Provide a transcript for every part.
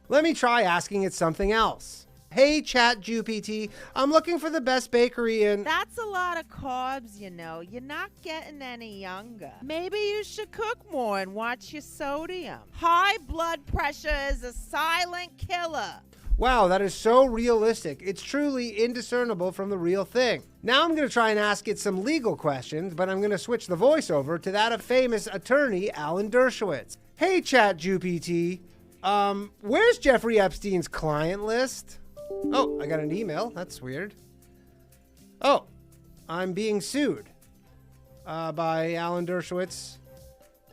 Let me try asking it something else. Hey, ChatGPT, I'm looking for the best bakery in... That's a lot of carbs, you know. You're not getting any younger. Maybe you should cook more and watch your sodium. High blood pressure is a silent killer. Wow, that is so realistic. It's truly indiscernible from the real thing. Now I'm going to try and ask it some legal questions, but I'm going to switch the voice over to that of famous attorney Alan Dershowitz. Hey, ChatGPT, where's Jeffrey Epstein's client list? Oh, I got an email. That's weird. Oh, I'm being sued by Alan Dershowitz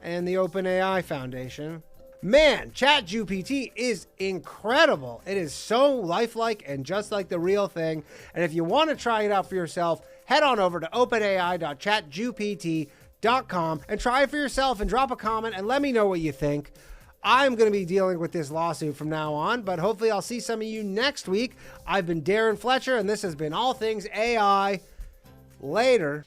and the OpenAI Foundation. Man, ChatGPT is incredible. It is so lifelike and just like the real thing. And if you want to try it out for yourself, head on over to openai.chatgpt.com and try it for yourself and drop a comment and let me know what you think. I'm going to be dealing with this lawsuit from now on, but hopefully I'll see some of you next week. I've been Darren Fletcher, and this has been All Things AI. Later.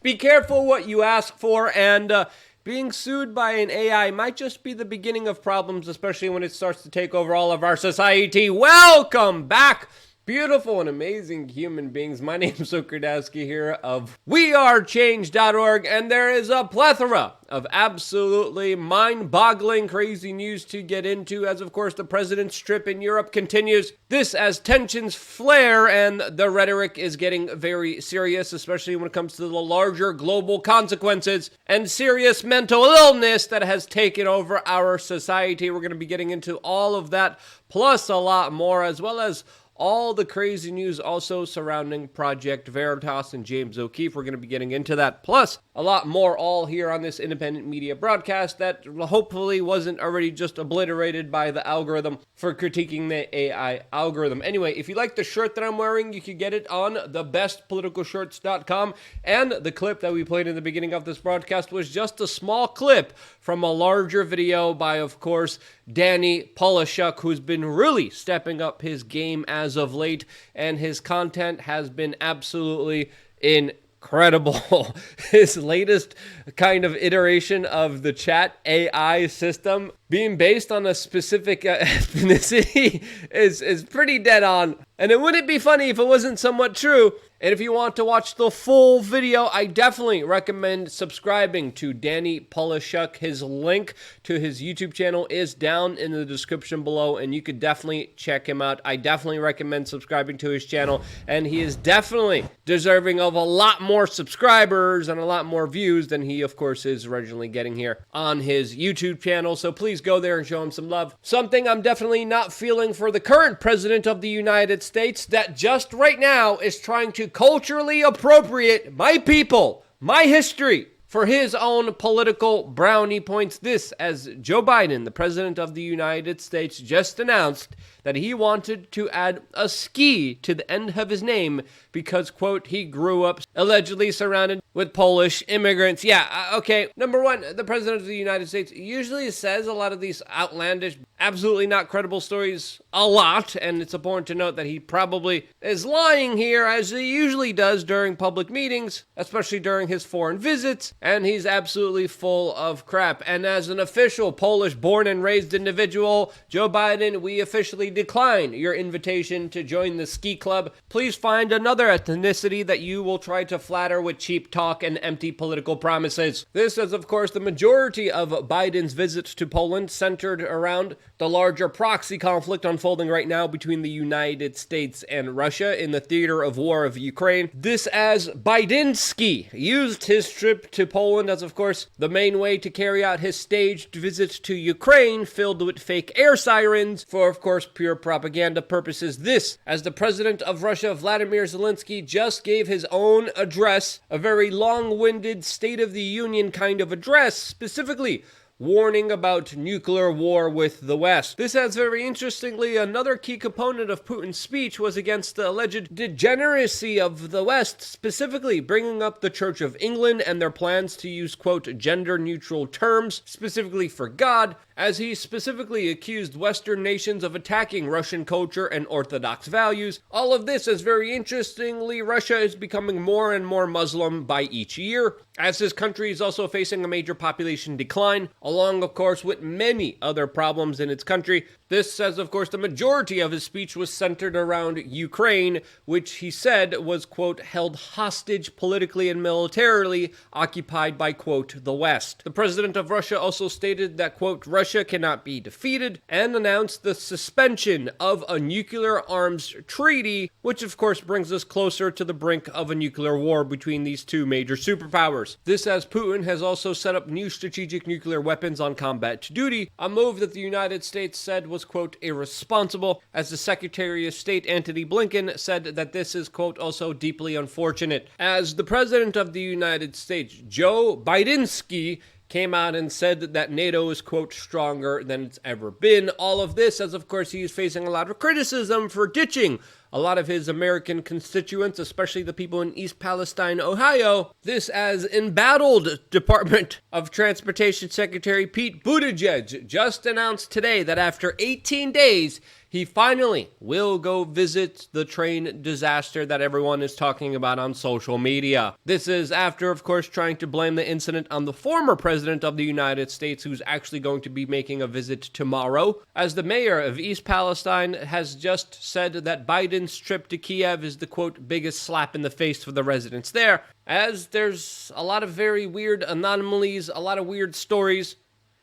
Be careful what you ask for, and being sued by an AI might just be the beginning of problems, especially when it starts to take over all of our society. Welcome back, beautiful and amazing human beings. My name is Okradowski here of wearechange.org, and there is a plethora of absolutely mind-boggling crazy news to get into as, of course, the president's trip in Europe continues. This as tensions flare and the rhetoric is getting very serious, especially when it comes to the larger global consequences and serious mental illness that has taken over our society. We're going to be getting into all of that, plus a lot more, as well as all the crazy news also surrounding Project Veritas and James O'Keefe. We're going to be getting into that, plus a lot more, all here on this independent media broadcast that hopefully wasn't already just obliterated by the algorithm for critiquing the AI algorithm. Anyway, if you like the shirt that I'm wearing, you can get it on thebestpoliticalshirts.com. And the clip that we played in the beginning of this broadcast was just a small clip from a larger video by, of course, Danny Polishuk, who's been really stepping up his game as of late, and his content has been absolutely incredible. His latest kind of iteration of the chat AI system being based on a specific ethnicity is pretty dead on. And it wouldn't be funny if it wasn't somewhat true. And if you want to watch the full video, I definitely recommend subscribing to Danny Polishuk. His link to his YouTube channel is down in the description below, and you could definitely check him out. I definitely recommend subscribing to his channel, and he is definitely deserving of a lot more subscribers and a lot more views than he, of course, is originally getting here on his YouTube channel. So please go there and show him some love. Something I'm definitely not feeling for the current president of the United States, that just right now is trying to culturally appropriate my people, my history, for his own political brownie points. This as Joe Biden, the president of the United States, just announced that he wanted to add a ski to the end of his name because, quote, he grew up allegedly surrounded with Polish immigrants. Yeah, okay. Number one, the president of the United States usually says a lot of these outlandish, absolutely not credible stories a lot, and it's important to note that he probably is lying here, as he usually does during public meetings, especially during his foreign visits, and he's absolutely full of crap. And as an official Polish born and raised individual, Joe Biden, we officially decline your invitation to join the ski club. Please find another ethnicity that you will try to flatter with cheap talk and empty political promises. This is, of course, the majority of Biden's visits to Poland centered around the larger proxy conflict unfolding right now between the United States and Russia in the theater of war of Ukraine. This as Bidensky used his trip to Poland as, of course, the main way to carry out his staged visit to Ukraine filled with fake air sirens for, of course, pure propaganda purposes. This as the president of Russia, Vladimir Zelensky, just gave his own address, a very long-winded State of the Union kind of address, specifically warning about nuclear war with the West. This has, very interestingly, another key component of Putin's speech was against the alleged degeneracy of the West, specifically bringing up the Church of England and their plans to use, quote, gender-neutral terms, specifically for God, as he specifically accused Western nations of attacking Russian culture and Orthodox values. All of this, as very interestingly, Russia is becoming more and more Muslim by each year, as his country is also facing a major population decline. along, of course, with many other problems in its country. This, as of course, the majority of his speech was centered around Ukraine, which he said was, quote, held hostage politically and militarily, occupied by, quote, the West. The president of Russia also stated that, quote, Russia cannot be defeated, and announced the suspension of a nuclear arms treaty, which of course brings us closer to the brink of a nuclear war between these two major superpowers. This as Putin has also set up new strategic nuclear weapons on combat duty, a move that the United States said was, quote, irresponsible, as the Secretary of State Antony Blinken said that this is, quote, also deeply unfortunate. As the President of the United States, Joe Bidensky, came out and said that NATO is, quote, stronger than it's ever been. All of this as, of course, he is facing a lot of criticism for ditching a lot of his American constituents, especially the people in East Palestine, Ohio. This as embattled Department of Transportation Secretary Pete Buttigieg just announced today that after 18 days, he finally will go visit the train disaster that everyone is talking about on social media. This is after, of course, trying to blame the incident on the former president of the United States, who's actually going to be making a visit tomorrow, as the mayor of East Palestine has just said that Biden's trip to Kiev is the, quote, biggest slap in the face for the residents there, as there's a lot of very weird anomalies, a lot of weird stories,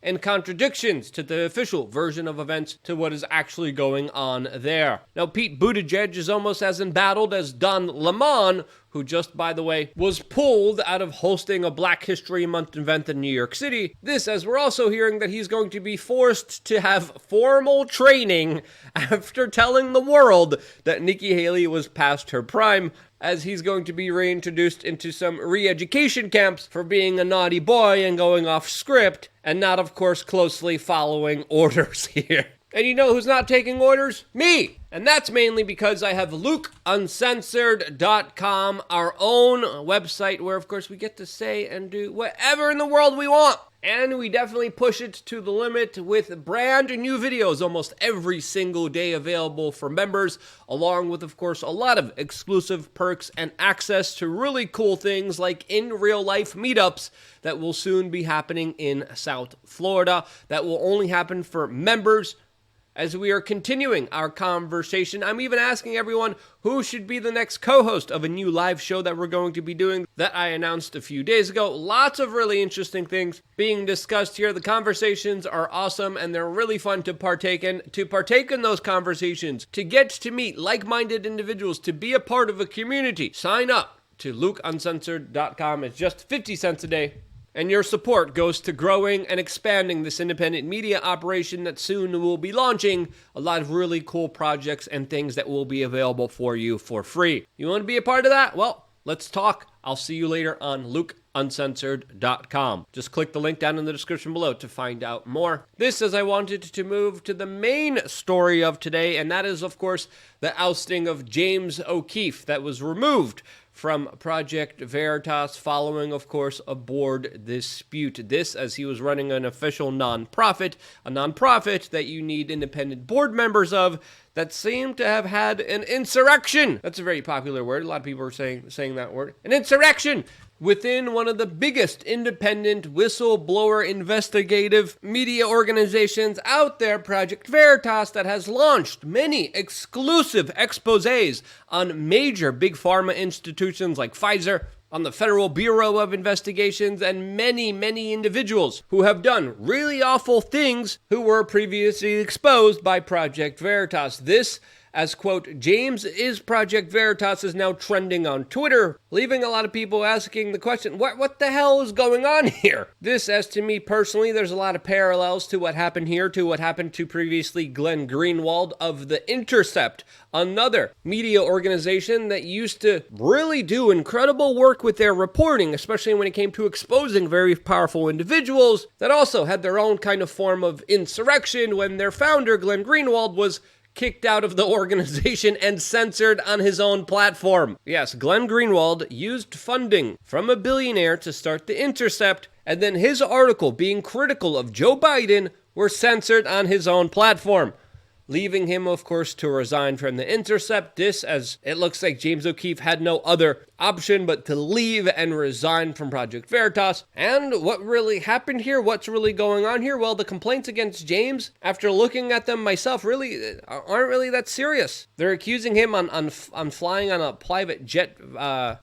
and contradictions to the official version of events to what is actually going on there. Now, Pete Buttigieg is almost as embattled as Don Lemon, who just, by the way, was pulled out of hosting a Black History Month event in New York City. This, as we're also hearing that he's going to be forced to have formal training after telling the world that Nikki Haley was past her prime, as he's going to be reintroduced into some re-education camps for being a naughty boy and going off script, and not, of course, closely following orders here. And you know who's not taking orders? Me! And that's mainly because I have LukeUncensored.com, our own website where, of course, we get to say and do whatever in the world we want. And we definitely push it to the limit with brand new videos almost every single day available for members, along with, of course, a lot of exclusive perks and access to really cool things like in real life meetups that will soon be happening in South Florida that will only happen for members. As we are continuing our conversation, I'm even asking everyone who should be the next co-host of a new live show that we're going to be doing that I announced a few days ago. Lots of really interesting things being discussed here. The conversations are awesome and they're really fun to partake in. To partake in those conversations, to get to meet like-minded individuals, to be a part of a community, sign up to LukeUncensored.com. It's just 50 cents a day. And your support goes to growing and expanding this independent media operation that soon will be launching a lot of really cool projects and things that will be available for you for free. You want to be a part of that? Well, let's talk. I'll see you later on LukeUncensored.com. Just click the link down in the description below to find out more. This as I wanted to move to the main story of today, and that is, of course, the ousting of James O'Keefe that was removed from Project Veritas following, of course, a board dispute. This as he was running an official nonprofit, a nonprofit that you need independent board members of that seem to have had an insurrection. That's a very popular word. A lot of people are saying that word. An insurrection within one of the biggest independent whistleblower investigative media organizations out there, Project Veritas, that has launched many exclusive exposés on major big pharma institutions like Pfizer, on the Federal Bureau of Investigations, and many, many individuals who have done really awful things who were previously exposed by Project Veritas. This as, quote, James is Project Veritas is now trending on Twitter, leaving a lot of people asking the question, what the hell is going on here? This, as to me personally, there's a lot of parallels to what happened here, to what happened to previously Glenn Greenwald of The Intercept, another media organization that used to really do incredible work with their reporting, especially when it came to exposing very powerful individuals that also had their own kind of form of insurrection when their founder, Glenn Greenwald, was kicked out of the organization and censored on his own platform. Yes, Glenn Greenwald used funding from a billionaire to start The Intercept, and then his article being critical of Joe Biden were censored on his own platform. leaving him, of course, to resign from The Intercept. This, as it looks like James O'Keefe had no other option but to leave and resign from Project Veritas. And what really happened here? What's really going on here? Well, the complaints against James, after looking at them myself, really aren't really that serious. They're accusing him on flying on a private jet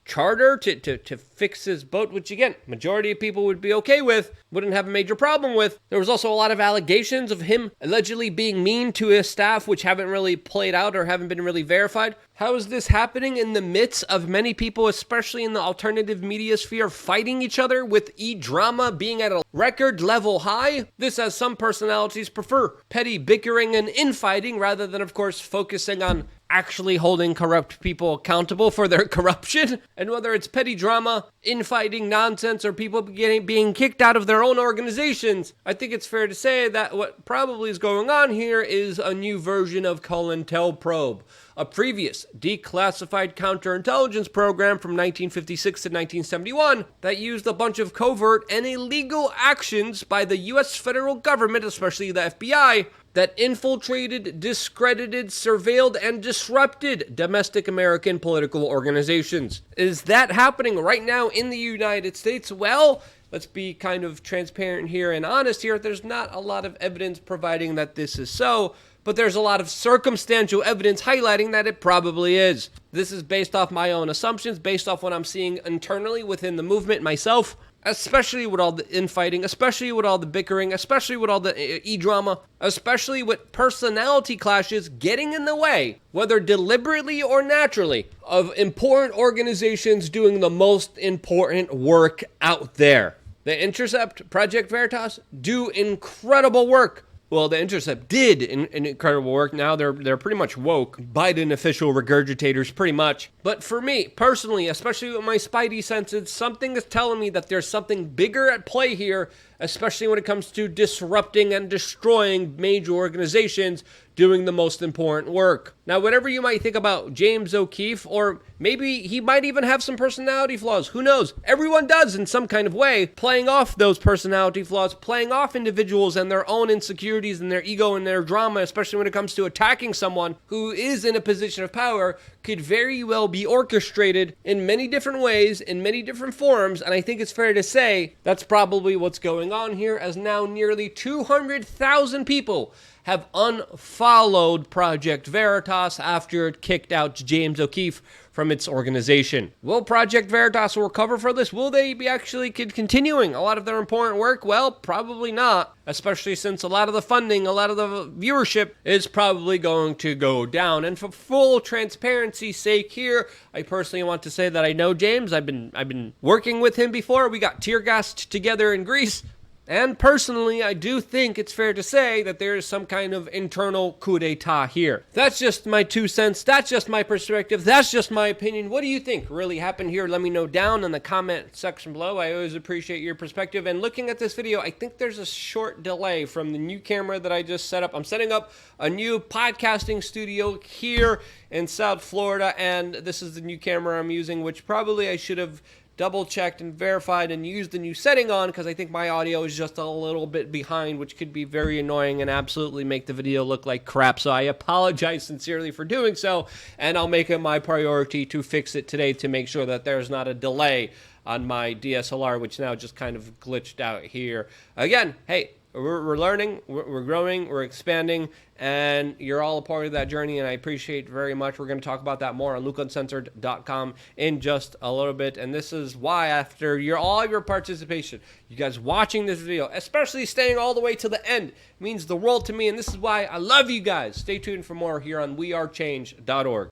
charter to fix his boat, which again, majority of people would be okay with, wouldn't have a major problem with. There was also a lot of allegations of him allegedly being mean to his staff, which haven't really played out or haven't been really verified. How is this happening in the midst of many people, especially in the alternative media sphere, fighting each other, with e-drama being at a record level high? This, as some personalities prefer petty bickering and infighting rather than, of course, focusing on actually holding corrupt people accountable for their corruption. And whether it's petty drama, infighting, nonsense, or people being kicked out of their own organizations, I think it's fair to say that what probably is going on here is a new version of COINTELPROB, a previous declassified counterintelligence program from 1956 to 1971 that used a bunch of covert and illegal actions by the U.S. federal government, especially the FBI, that infiltrated, discredited, surveilled, and disrupted domestic American political organizations. Is that happening right now in the United States? Well, let's be kind of transparent here and honest here. There's not a lot of evidence providing that this is so, but there's a lot of circumstantial evidence highlighting that it probably is. This is based off my own assumptions, based off what I'm seeing internally within the movement myself, especially with all the infighting, especially with all the bickering, especially with all the e-drama, especially with personality clashes getting in the way, whether deliberately or naturally, of important organizations doing the most important work out there. The Intercept, Project Veritas, do incredible work. Well, the Intercept did incredible work. Now they're pretty much woke. Biden official regurgitators, pretty much. But for me, personally, especially with my spidey senses, something is telling me that there's something bigger at play here, especially when it comes to disrupting and destroying major organizations doing the most important work. Now, whatever you might think about James O'Keefe, or maybe he might even have some personality flaws, who knows? Everyone does in some kind of way, playing off those personality flaws, playing off individuals and their own insecurities and their ego and their drama, especially when it comes to attacking someone who is in a position of power, could very well be orchestrated in many different ways, in many different forms, and I think it's fair to say that's probably what's going on here, as now nearly 200,000 people have unfollowed Project Veritas after it kicked out James O'Keefe from its organization. Will Project Veritas recover for this? Will they be actually continuing a lot of their important work? Well, probably not, especially since a lot of the funding, a lot of the viewership is probably going to go down. And for full transparency's sake here, I personally want to say that I know James. I've been working with him before. We got tear gassed together in Greece. And personally, I do think it's fair to say that there is some kind of internal coup d'etat here. That's just my 2 cents. That's just my perspective. That's just my opinion. What do you think really happened here? Let me know down in the comment section below. I always appreciate your perspective. And looking at this video, I think there's a short delay from the new camera that I just set up. I'm setting up a new podcasting studio here in South Florida, and this is the new camera I'm using, which probably I should have double-checked and verified and used the new setting on, because I think my audio is just a little bit behind, which could be very annoying and absolutely make the video look like crap. So I apologize sincerely for doing so, and I'll make it my priority to fix it today to make sure that there's not a delay on my DSLR, which now just kind of glitched out here. Again, hey, we're learning, we're growing, we're expanding, and you're all a part of that journey, and I appreciate it very much. We're going to talk about that more on lukeuncensored.com in just a little bit, and this is why, after all your participation, you guys watching this video, especially staying all the way to the end, means the world to me, and this is why I love you guys. Stay tuned for more here on wearechange.org.